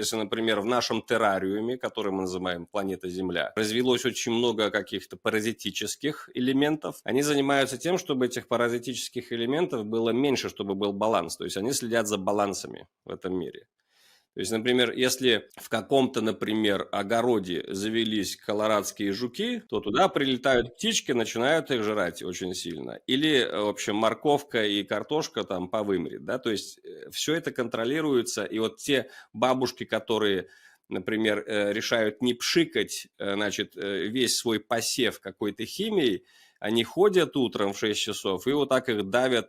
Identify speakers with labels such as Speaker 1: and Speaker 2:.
Speaker 1: Если, например, в нашем террариуме, который мы называем планета Земля, развелось очень много каких-то паразитических элементов, они занимаются тем, чтобы этих паразитических элементов было меньше, чтобы был баланс. То есть они следят за балансами в этом мире. То есть, например, если в каком-то, например, огороде завелись колорадские жуки, то туда прилетают птички, начинают их жрать очень сильно. Или, в общем, морковка и картошка там повымрет, да, то есть все это контролируется, и вот те бабушки, которые, например, решают не пшикать, значит, весь свой посев какой-то химией, они ходят утром в 6 часов и вот так их давят